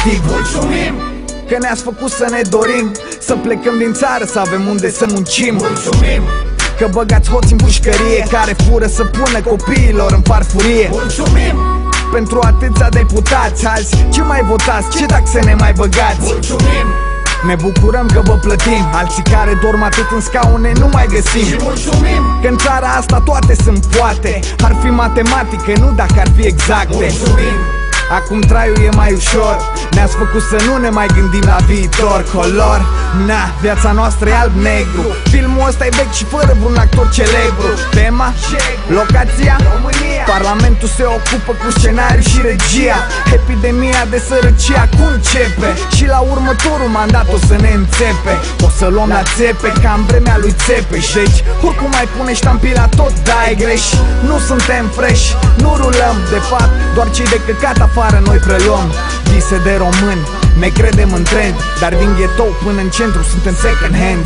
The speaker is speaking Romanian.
motiv. Mulțumim că ne-ați făcut să ne dorim să plecăm din țară, să avem unde să muncim. Mulțumim că băgați hoți în pușcărie care fură să pună copiilor în farfurie. Mulțumim pentru atâția deputați alți, ce mai votați, ce taxe ne mai băgați. Mulțumim, ne bucurăm că vă plătim. Alții care dorm atât în scaune nu mai găsim. Și mulțumim că în țara asta toate sunt poate. Ar fi matematică, nu dacă ar fi exacte. Mulțumim, acum traiul e mai ușor. Ne-ați făcut să nu ne mai gândim la viitor. Color, na, viața noastră e alb-negru. Filmul ăsta e vechi și fără vreun actor celebru. Tema, locația, România. Parlamentul se ocupă cu scenariu și regia. Epidemia de sărăcie acum începe și la următorul mandat o să ne înțepe. O să luăm la țepe ca în vremea lui Țepeș. Deci, oricum mai pune ștampila, tot dai greș. Nu suntem fresh, nu rulăm. De fapt, doar cei de căcat afară noi preluăm. Vise de români, ne credem în trend, dar din ghetou până în centru suntem second hand.